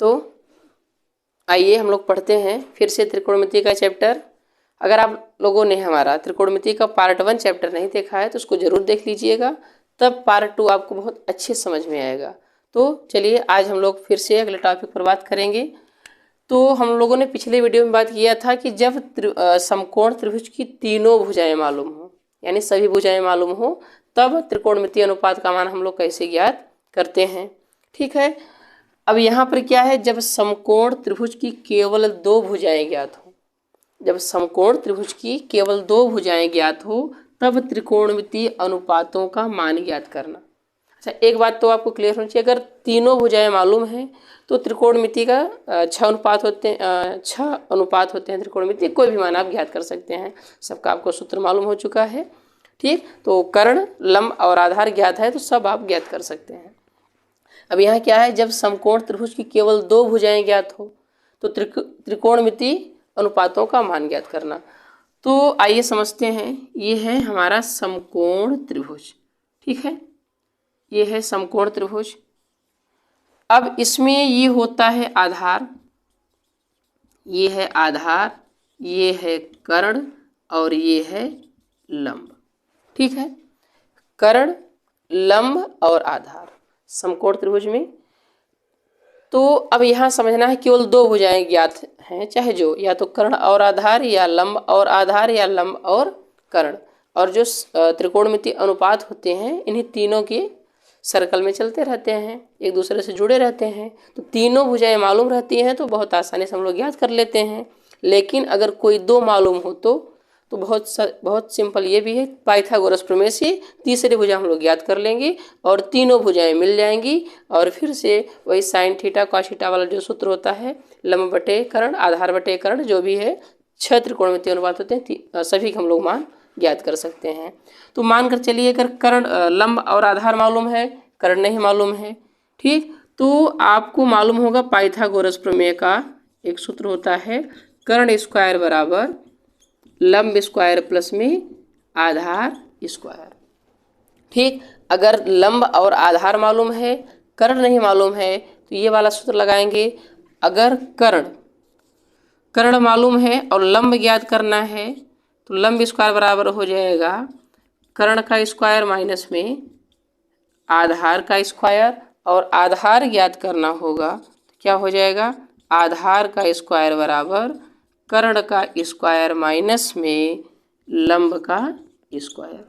तो आइए हम लोग पढ़ते हैं फिर से त्रिकोणमिति का चैप्टर। अगर आप लोगों ने हमारा त्रिकोणमिति का पार्ट 1 चैप्टर नहीं देखा है तो उसको ज़रूर देख लीजिएगा, तब पार्ट 2 आपको बहुत अच्छे समझ में आएगा। तो चलिए आज हम लोग फिर से अगले टॉपिक पर बात करेंगे। तो हम लोगों ने पिछले वीडियो में बात किया था कि जब समकोण त्रिभुज की तीनों भुजाएं मालूम हो, यानी सभी भुजाएं मालूम हो, तब त्रिकोणमितीय अनुपात का मान हम लोग कैसे ज्ञात करते हैं। ठीक है, अब यहाँ पर क्या है, जब समकोण त्रिभुज की केवल 2 भुजाएं ज्ञात हो, जब समकोण त्रिभुज की केवल 2 भुजाएं ज्ञात हो तब त्रिकोणमितीय अनुपातों का मान ज्ञात करना। अच्छा, एक बात तो आपको क्लियर होनी चाहिए, अगर तीनों भुजाएं मालूम हैं तो त्रिकोणमिति का 6 अनुपात होते हैं, 6 अनुपात होते हैं त्रिकोणमिति, कोई भी मान आप ज्ञात कर सकते हैं। सबका आपको सूत्र मालूम हो चुका है। ठीक, तो कर्ण, लंब और आधार ज्ञात है तो सब आप ज्ञात कर सकते हैं। अब यहाँ क्या है, जब समकोण त्रिभुज की केवल 2 भुजाएं ज्ञात हो तो त्रिकोणमिति अनुपातों का मान ज्ञात करना। तो आइए समझते हैं, ये है हमारा समकोण त्रिभुज। ठीक है, ये है समकोण त्रिभुज। अब इसमें ये होता है आधार, ये है आधार, ये है कर्ण और ये है लंब। ठीक है, कर्ण, लंब और आधार समकोण त्रिभुज में। तो अब यहाँ समझना है केवल 2 भुजाएं ज्ञात हैं, चाहे जो या तो कर्ण और आधार या लंब और आधार या लंब और कर्ण, और जो त्रिकोणमितीय अनुपात होते हैं इन्हीं तीनों के सर्कल में चलते रहते हैं, एक दूसरे से जुड़े रहते हैं। तो तीनों भुजाएं मालूम रहती हैं तो बहुत आसानी से हम लोग ज्ञात कर लेते हैं। लेकिन अगर कोई 2 मालूम हो तो बहुत सिंपल ये भी है, पाइथागोरस प्रमेय से तीसरी भुजा हम लोग ज्ञात कर लेंगे और तीनों भुजाएं मिल जाएंगी, और फिर से वही साइन थीटा कॉस थीटा वाला जो सूत्र होता है, लंब बटे कर्ण, आधार बटे कर्ण, जो भी है 6 त्रिकोणमितीय अनुपात होते हैं, सभी हम लोग मान ज्ञात कर सकते हैं। तो मानकर चलिए अगर कर्ण, लंब और आधार मालूम है, कर्ण नहीं मालूम है, ठीक, तो आपको मालूम होगा पाइथागोरस प्रमेय का एक सूत्र होता है, कर्ण स्क्वायर बराबर लंब स्क्वायर प्लस में आधार स्क्वायर। ठीक, अगर लंब और आधार मालूम है, कर्ण नहीं मालूम है, तो ये वाला सूत्र लगाएंगे। अगर कर्ण मालूम है और लंब ज्ञात करना है तो लंब स्क्वायर बराबर हो जाएगा कर्ण का स्क्वायर माइनस में आधार का स्क्वायर, और आधार ज्ञात करना होगा तो क्या हो जाएगा, आधार का स्क्वायर बराबर कर्ण का स्क्वायर माइनस में लंब का स्क्वायर।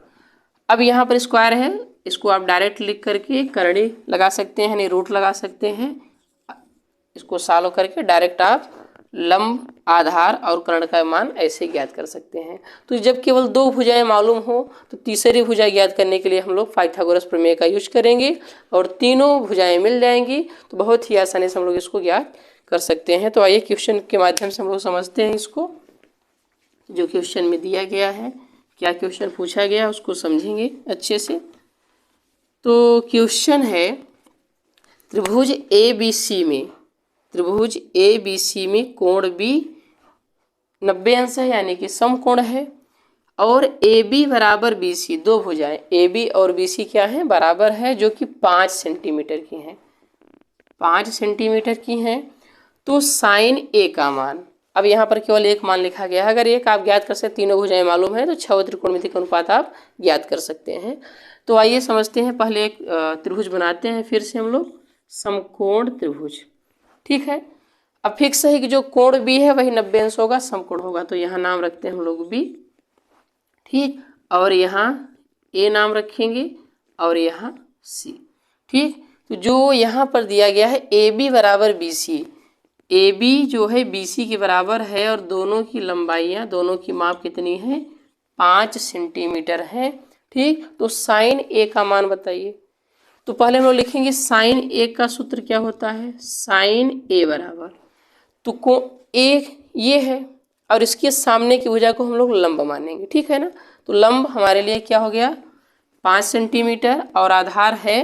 अब यहाँ पर स्क्वायर है, इसको आप डायरेक्ट लिख करके करड़ी लगा सकते हैं, नहीं रूट लगा सकते हैं, इसको सॉल्व करके डायरेक्ट आप लंब, आधार और कर्ण का मान ऐसे ज्ञात कर सकते हैं। तो जब केवल 2 भुजाएं मालूम हो तो तीसरी भुजा ज्ञात करने के लिए हम लोग पाइथागोरस प्रमेय का यूज करेंगे और तीनों भुजाएं मिल जाएंगी, तो बहुत ही आसानी से हम लोग इसको ज्ञात कर सकते हैं। तो आइए क्वेश्चन के माध्यम से हम लोग समझते हैं इसको, जो क्वेश्चन में दिया गया है, क्या क्वेश्चन पूछा गया उसको समझेंगे अच्छे से। तो क्वेश्चन है, त्रिभुज ए बी सी में कोण बी 90 अंश है, यानी कि समकोण है, और ए बी बराबर बी सी, 2 भुजाएं ए बी और बी सी क्या है, बराबर है, जो कि 5 सेंटीमीटर की हैं, 5 सेंटीमीटर की हैं। तो साइन ए का मान, अब यहाँ पर केवल एक मान लिखा गया है, अगर एक आप ज्ञात कर सकते, तीनों भुजाएं मालूम है तो 6 त्रिकोणमितीय अनुपात आप ज्ञात कर सकते हैं। तो आइए समझते हैं, पहले एक त्रिभुज बनाते हैं फिर से हम लोग, समकोण त्रिभुज। ठीक है, अब फिक्स है कि जो कोण बी है वही 90 अंश होगा, समकोण होगा, तो यहाँ नाम रखते हैं हम लोग बी। ठीक, और यहाँ ए नाम रखेंगे और यहाँ सी। ठीक, तो जो यहाँ पर दिया गया है ए बी बराबर बी सी, ए बी जो है बी सी के बराबर है और दोनों की लंबाइयाँ, दोनों की माप कितनी है, 5 सेंटीमीटर है। ठीक, तो साइन ए का मान बताइए। तो पहले हम लोग लिखेंगे साइन ए का सूत्र क्या होता है, साइन ए बराबर, तो को ए ये है और इसके सामने की भुजा को हम लोग लंब मानेंगे। ठीक है ना, तो लंब हमारे लिए क्या हो गया, 5 सेंटीमीटर, और आधार है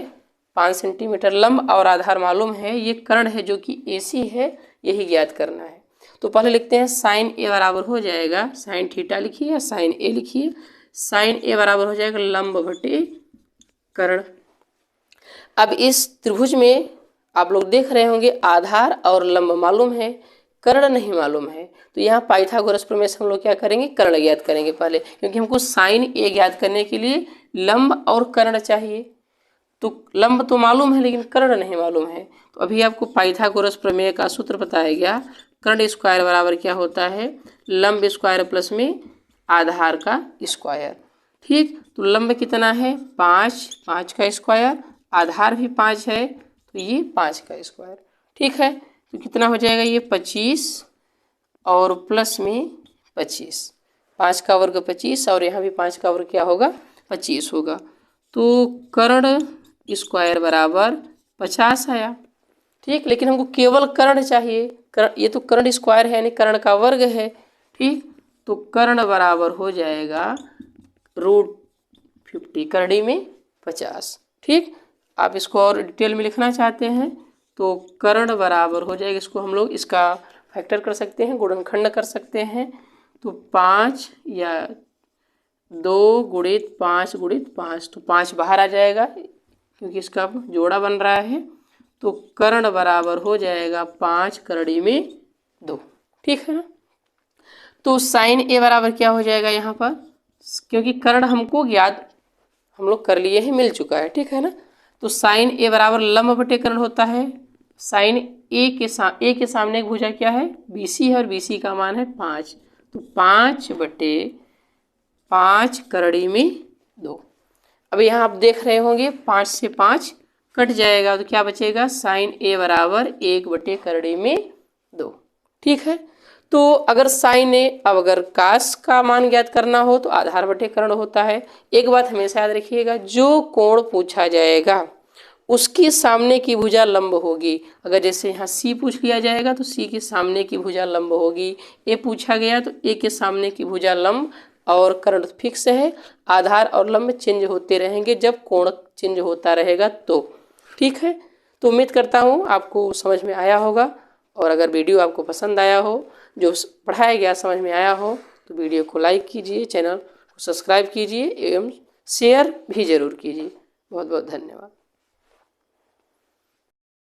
5 सेंटीमीटर, लंब और आधार मालूम है, ये कर्ण है जो कि AC है, यही ज्ञात करना है। तो पहले लिखते हैं साइन ए बराबर हो जाएगा, साइन थीटा लिखिए या साइन ए लिखिए, साइन ए बराबर हो जाएगा लंब बटे कर्ण। अब इस त्रिभुज में आप लोग देख रहे होंगे आधार और लंब मालूम है, कर्ण नहीं मालूम है। तो यहाँ पाइथागोरस प्रमेय से हम लोग क्या करेंगे, कर्ण ज्ञात करेंगे पहले, क्योंकि हमको साइन ए ज्ञात करने के लिए लंब और कर्ण चाहिए। तो लंब तो मालूम है लेकिन कर्ण नहीं मालूम है। तो अभी आपको पाइथागोरस प्रमेय का सूत्र बताया गया, कर्ण स्क्वायर बराबर क्या होता है, लंब स्क्वायर प्लस में आधार का स्क्वायर। ठीक, तो लंब कितना है 5, 5 का स्क्वायर, आधार भी 5 है तो ये 5 का स्क्वायर। ठीक है, तो कितना हो जाएगा ये 25 और प्लस में 25, 5 का वर्ग 25 और यहाँ भी 5 का वर्ग क्या होगा 25 होगा। तो कर्ण स्क्वायर बराबर 50 आया। ठीक, लेकिन हमको केवल कर्ण चाहिए, ये तो कर्ण स्क्वायर है यानी कर्ण का वर्ग है। ठीक, तो कर्ण बराबर हो जाएगा √50, करड़ी में 50। ठीक, आप इसको और डिटेल में लिखना चाहते हैं तो कर्ण बराबर हो जाएगा, इसको हम लोग इसका फैक्टर कर सकते हैं, गुणनखंड कर सकते हैं। तो 5 या 2 गुणित 5 गुणित 5, तो 5 बाहर आ जाएगा क्योंकि इसका जोड़ा बन रहा है। तो कर्ण बराबर हो जाएगा 5 करड़ी में 2। ठीक है ना, तो साइन ए बराबर क्या हो जाएगा यहाँ पर, क्योंकि कर्ण हमको ज्ञात हम लोग कर लिए हैं, मिल चुका है। ठीक है ना, तो साइन ए बराबर लंब बटे कर्ण होता है। साइन ए के सामने एक भुजा क्या है BC है और BC का मान है 5, तो 5 बटे 5 करड़ी में 2। अब यहाँ आप देख रहे होंगे 5 से 5 कट जाएगा तो क्या बचेगा, साइन ए बराबर 1 बटे करड़ी में 2। ठीक है, तो अगर साइन ए, अब अगर कास का मान ज्ञात करना हो तो आधार बटे कर्ण होता है। एक बात हमेशा याद रखिएगा, जो कोण पूछा जाएगा उसकी सामने की भुजा लंब होगी। अगर जैसे यहाँ C पूछ लिया जाएगा तो C के सामने की भुजा लंब होगी, A पूछा गया तो A के सामने की भुजा लंब, और कर्ण फिक्स है, आधार और लंब चेंज होते रहेंगे जब कोण चेंज होता रहेगा तो। ठीक है, तो उम्मीद करता हूँ आपको समझ में आया होगा, और अगर वीडियो आपको पसंद आया हो, जो पढ़ाया गया समझ में आया हो, तो वीडियो को लाइक कीजिए, चैनल को सब्सक्राइब कीजिए एवं शेयर भी ज़रूर कीजिए। बहुत बहुत धन्यवाद।